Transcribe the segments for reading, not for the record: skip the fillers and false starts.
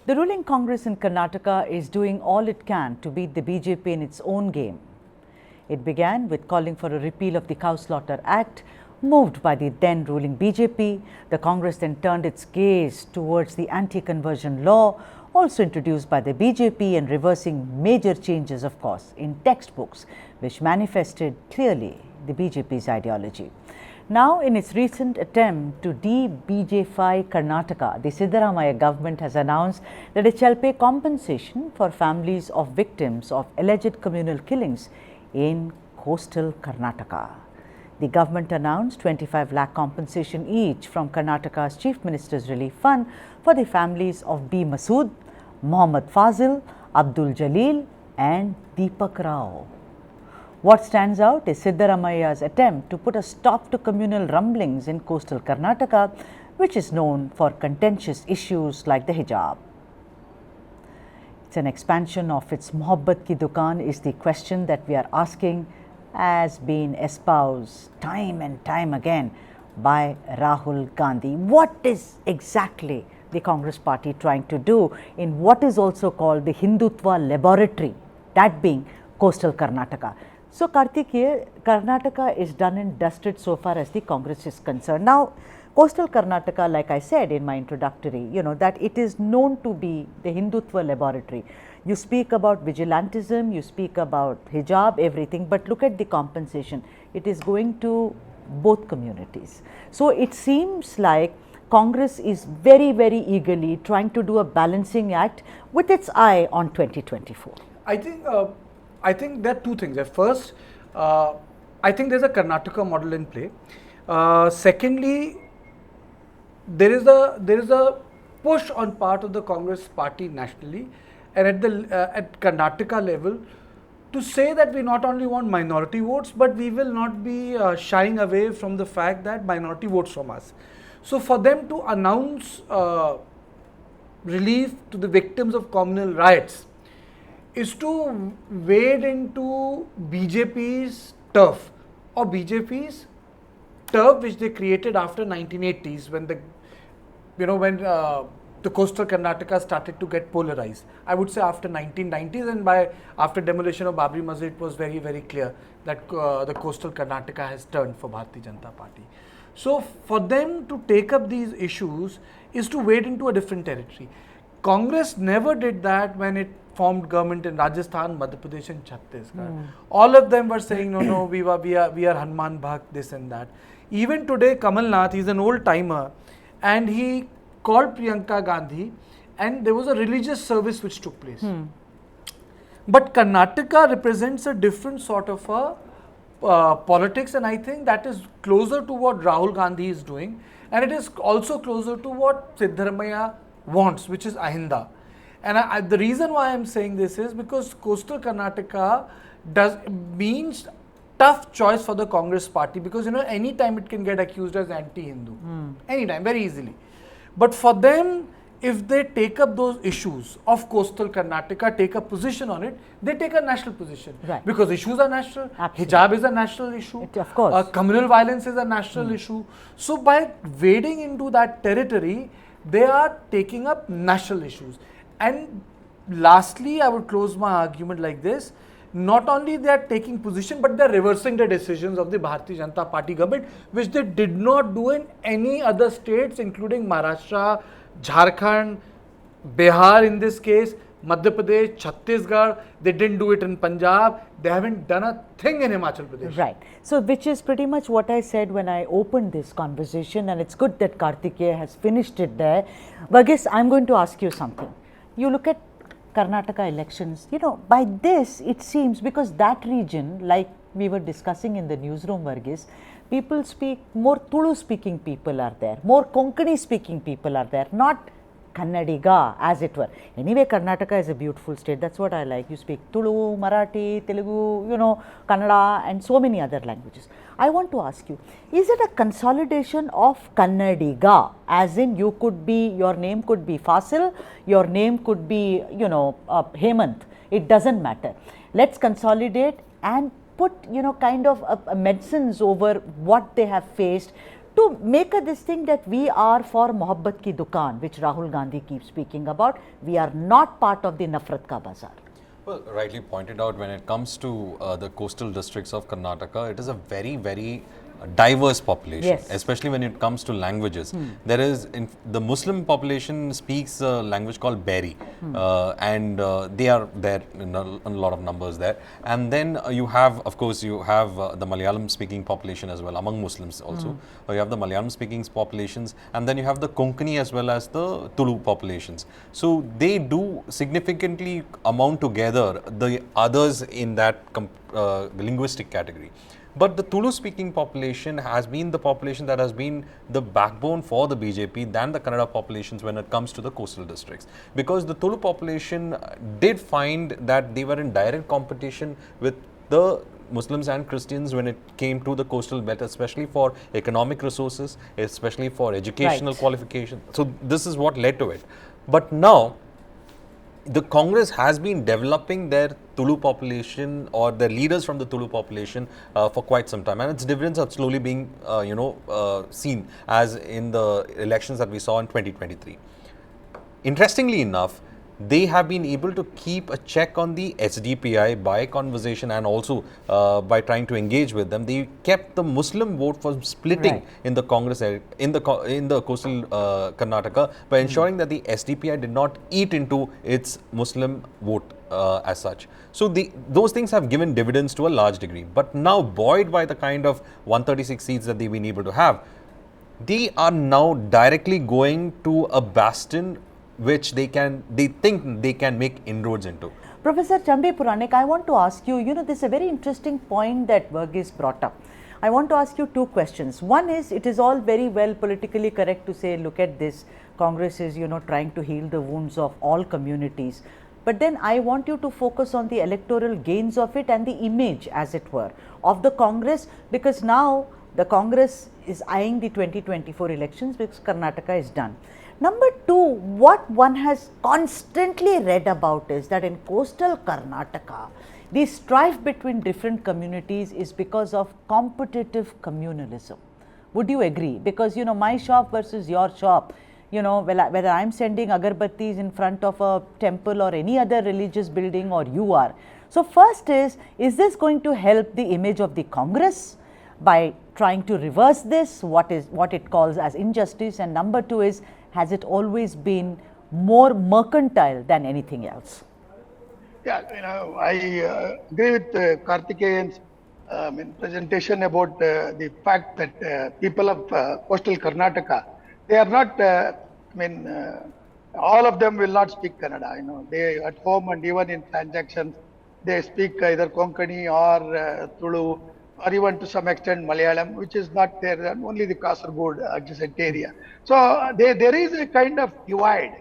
The ruling Congress in Karnataka is doing all it can to beat the BJP in its own game. It began with calling for a repeal of the Cow Slaughter Act, moved by the then ruling BJP. The Congress then turned its gaze towards the anti-conversion law, also introduced by the BJP, and reversing major changes, of course, in textbooks, which manifested clearly the BJP's ideology. Now, in its recent attempt to de-BJfy Karnataka, the Siddaramaiah government has announced that it shall pay compensation for families of victims of alleged communal killings in coastal Karnataka. The government announced 25 lakh compensation each from Karnataka's Chief Minister's Relief Fund for the families of B Masood, Mohammed Fazil, Abdul, Jaleel and Deepak Rao. What stands out is Siddaramaiah's attempt to put a stop to communal rumblings in coastal Karnataka, which is known for contentious issues like the hijab. It's an expansion of its Mohabbat ki dukaan is the question that we are asking, has been espoused time and time again by Rahul Gandhi. What is exactly the Congress party trying to do in what is also called the Hindutva laboratory, that being coastal Karnataka? So, Kartikeya, Karnataka is done and dusted so far as the Congress is concerned. Now, coastal Karnataka, like I said in my introductory, that it is known to be the Hindutva laboratory. You speak about vigilantism, you speak about hijab, everything, but look at the compensation. It is going to both communities. So, it seems like Congress is very, very eagerly trying to do a balancing act with its eye on 2024. I think there are two things. First, I think there's a Karnataka model in play. Secondly, there is a push on part of the Congress party nationally and at Karnataka level to say that we not only want minority votes, but we will not be shying away from the fact that minority votes from us. So for them to announce relief to the victims of communal riots is to wade into BJP's turf, or BJP's turf which they created after 1980s when the coastal Karnataka started to get polarized. I would say after 1990s, and after demolition of Babri Masjid, it was very, very clear that the coastal Karnataka has turned for Bharatiya Janata Party. So for them to take up these issues is to wade into a different territory. Congress never did that when it formed government in Rajasthan, Madhya Pradesh and Chhattisgarh. All of them were saying, no, we are Hanuman Bhakt, this and that. Even today, Kamal Nath, he's an old timer, and he called Priyanka Gandhi, and there was a religious service which took place. But Karnataka represents a different sort of a politics, and I think that is closer to what Rahul Gandhi is doing, and it is also closer to what Siddaramaiah wants, which is Ahinda. And the reason why I am saying this is because coastal Karnataka means tough choice for the Congress party, because anytime it can get accused as anti-Hindu, anytime, very easily. But for them, if they take up those issues of coastal Karnataka, take a position on it, they take a national position. Right. Because issues are national, Absolutely. hijab is a national issue, Of course. communal violence is a national issue. So by wading into that territory, they are taking up national issues. And lastly, I would close my argument like this. Not only they are taking position, but they are reversing the decisions of the Bharatiya Janata Party government, which they did not do in any other states, including Maharashtra, Jharkhand, Bihar in this case, Madhya Pradesh, Chhattisgarh. They didn't do it in Punjab. They haven't done a thing in Himachal Pradesh. Right. So, which is pretty much what I said when I opened this conversation, and it's good that Kartikeya has finished it there. Varghese, I'm going to ask you something. You look at Karnataka elections, by this it seems, because that region, like we were discussing in the newsroom, Varghese, people speak, more Tulu speaking people are there, more Konkani speaking people are there, not Kannadiga as it were. Anyway, Karnataka is a beautiful state, that's what I like. You speak Tulu, Marathi, Telugu, Kannada and so many other languages. I want to ask you, is it a consolidation of Kannadiga, as in your name could be Fasil, your name could be, Hemant, it doesn't matter. Let's consolidate and put, kind of medicines over what they have faced to make a this thing that we are for Mohabbat ki dukaan, which Rahul Gandhi keeps speaking about. We are not part of the Nafrat ka bazaar. Well, rightly pointed out, when it comes to the coastal districts of Karnataka, it is a very, very diverse population, Yes. especially when it comes to languages. There is, the Muslim population speaks a language called Beri, and they are there in a lot of numbers there. And then you have, of course, you have the Malayalam speaking population as well, among Muslims also. You have the Malayalam speaking populations, and then you have the Konkani as well as the Tulu populations. So they do significantly amount together the others in that linguistic category. But the Tulu speaking population has been the population that has been the backbone for the BJP than the Kannada populations when it comes to the coastal districts. Because the Tulu population did find that they were in direct competition with the Muslims and Christians when it came to the coastal belt, especially for economic resources, especially for educational qualification. So this is what led to it. But now, the Congress has been developing their Tulu population or their leaders from the Tulu population for quite some time, and its dividends are slowly being seen as in the elections that we saw in 2023. Interestingly enough, they have been able to keep a check on the SDPI by conversation and also by trying to engage with them. They kept the Muslim vote from splitting in the Congress in the coastal Karnataka by ensuring that the SDPI did not eat into its Muslim vote as such. So those things have given dividends to a large degree. But now, buoyed by the kind of 136 seats that they've been able to have, they are now directly going to a bastion which they think they can make inroads into. Professor Chambe Puranik, I want to ask you, this is a very interesting point that Verghese brought up. I want to ask you two questions. One is, it is all very well politically correct to say, look at this, Congress is, trying to heal the wounds of all communities. But then I want you to focus on the electoral gains of it and the image, as it were, of the Congress, because now the Congress is eyeing the 2024 elections because Karnataka is done. Number two, what one has constantly read about is that in coastal Karnataka, the strife between different communities is because of competitive communalism. Would you agree? Because, my shop versus your shop, whether I'm sending agarbattis in front of a temple or any other religious building or you are. So first is this going to help the image of the Congress by trying to reverse this, what it calls as injustice? And number two is, has it always been more mercantile than anything else? Yeah, I agree with Karthikeyan's presentation about the fact that people of coastal Karnataka, they are not, all of them will not speak Kannada. They at home and even in transactions, they speak either Konkani or Tulu, or even to some extent Malayalam, which is not there, only the Kasaragod adjacent area. So there is a kind of divide.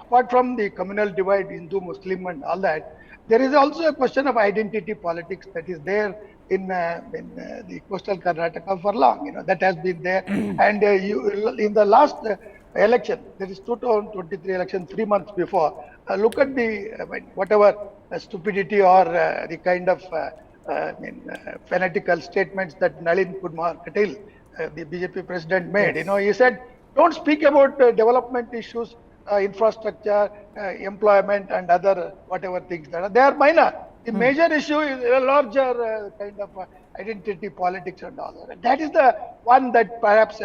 Apart from the communal divide, Hindu, Muslim and all that, there is also a question of identity politics that is there in the coastal Karnataka for long. That has been there. And in the last election, that is 2023 election, 3 months before, look at the whatever stupidity or the kind of fanatical statements that Nalin Kumar Patel, the BJP president, made. Yes. He said, don't speak about development issues, infrastructure, employment and other whatever things that are. They are minor. The major issue is a larger kind of identity politics and all that. That is the one that perhaps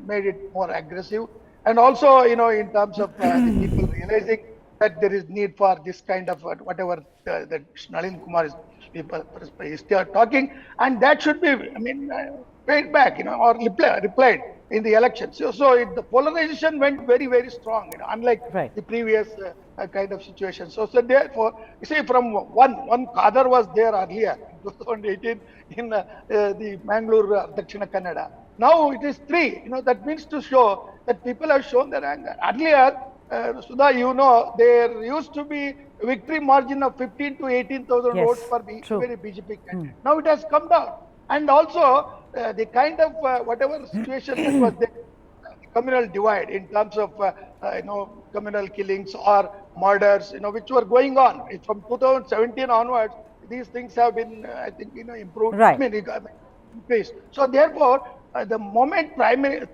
made it more aggressive. And also, in terms of the people realizing that there is need for this kind of whatever that Nalin Kumar is talking, and that should be, paid back, or replied in the election. So the polarization went very, very strong, unlike the previous kind of situation. So therefore, you see, from one Kadar was there earlier, 2018, in the Mangalore, Dakshina Kannada. Now it is 3. That means to show that people have shown their anger. Earlier, Sudha, there used to be a victory margin of 15 to 18,000 votes for very BJP candidate. Now it has come down. And also, the kind of whatever situation that was there, communal divide in terms of communal killings or murders, which were going on from 2017 onwards. These things have been, I think, improved. Right. Increased. So therefore, the moment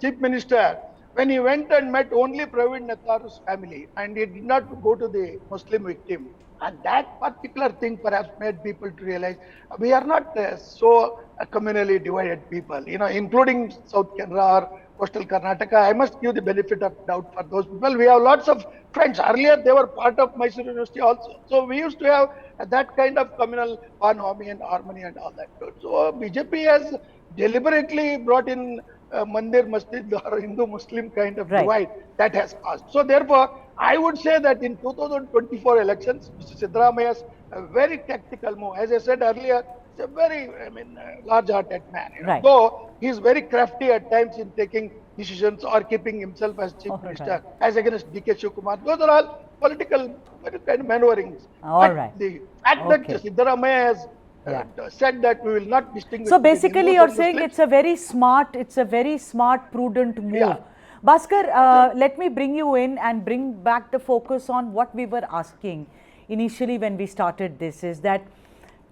Chief Minister, when he went and met only Praveen Nathar's family and he did not go to the Muslim victim, and that particular thing perhaps made people to realize we are not so communally divided people, including South Kerala or coastal Karnataka. I must give the benefit of doubt for those people. We have lots of friends. Earlier, they were part of Mysore University also. So we used to have that kind of communal harmony and all that. So BJP has deliberately brought in Mandir Masjid or Hindu-Muslim kind of divide that has caused. So therefore, I would say that in 2024 elections, Mr. Siddaramaia's a very tactical move. As I said earlier, he's a very, large-hearted man. Though he's very crafty at times in taking decisions or keeping himself as chief minister, as against D.K. Shivakumar. Those are all political kind of maneuverings. The fact that Siddaramaiya has said that we will not distinguish. So basically, you're saying it's a very smart, prudent move. Yeah. Bhaskar, let me bring you in and bring back the focus on what we were asking initially when we started this, is that,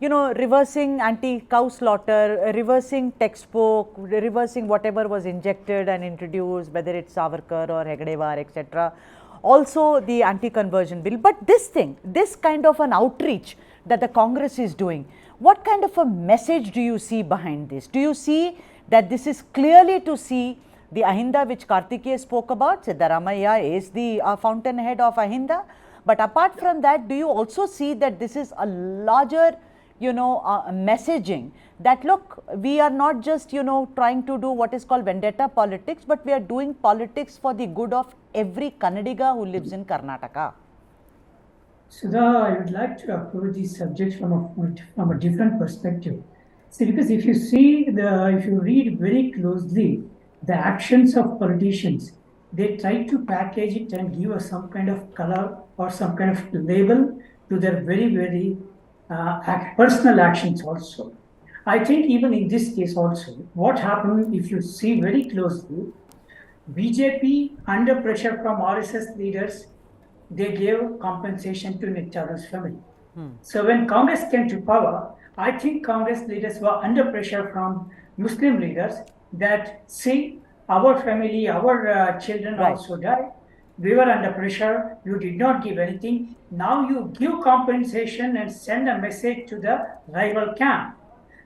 reversing anti-cow slaughter, reversing textbook, reversing whatever was injected and introduced, whether it's Savarkar or Hegdewar, etc. Also the anti-conversion bill. But this kind of an outreach that the Congress is doing, what kind of a message do you see behind this? Do you see that this is clearly to see the Ahinda which Kartikeya spoke about? Siddaramaiya is the fountainhead of Ahinda. But apart from that, do you also see that this is a larger, messaging that, look, we are not just, trying to do what is called vendetta politics, but we are doing politics for the good of every Kannadiga who lives in Karnataka? Sudha, I would like to approach this subject from a different perspective. See, because if you read very closely the actions of politicians, they try to package it and give us some kind of color or some kind of label to their very, very personal actions also. I think even in this case also, what happened, if you see very closely, BJP under pressure from RSS leaders, they gave compensation to Nitya's family. So when Congress came to power, I think Congress leaders were under pressure from Muslim leaders that, see, our family, our children also died. We were under pressure. You did not give anything. Now you give compensation and send a message to the rival camp.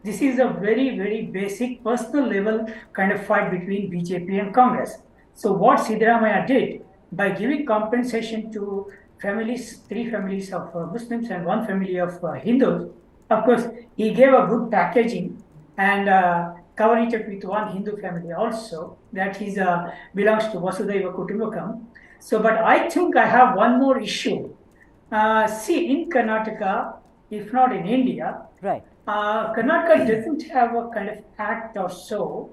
This is a very, very basic personal level kind of fight between BJP and Congress. So what Siddaramaiya did, by giving compensation to families, 3 families of Muslims and 1 family of Hindus, of course, he gave a good packaging and covered it up with 1 Hindu family also, that he belongs to Vasudhaiva Kutumbakam. So, but I think I have one more issue. See, in Karnataka, if not in India, Karnataka doesn't have a kind of act or so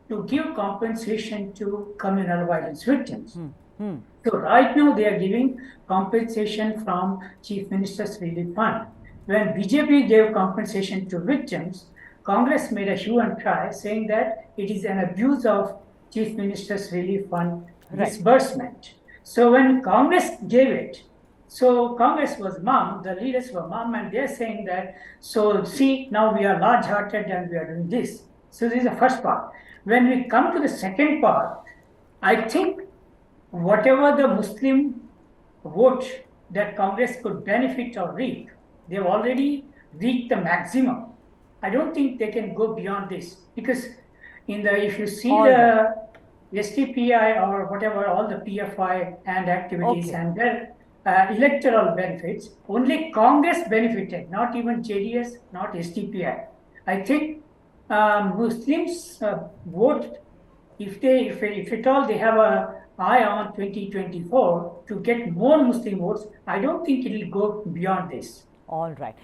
to give compensation to communal violence victims. So right now they are giving compensation from Chief Minister's Relief Fund. When BJP gave compensation to victims, Congress made a hue and cry saying that it is an abuse of Chief Minister's Relief Fund disbursement. So when Congress gave it, so Congress was mum, the leaders were mum, and they're saying that, so see, now we are large-hearted and we are doing this. So this is the first part. When we come to the second part, I think whatever the Muslim vote that Congress could benefit or reap, they've already reached the maximum. I don't think they can go beyond this, because if you see the STPI or whatever, all the PFI and activities and their electoral benefits, only Congress benefited, not even JDS, not STPI. I think Muslims vote, if at all they have a eye on 2024 to get more Muslim votes, I don't think it will go beyond this. All right.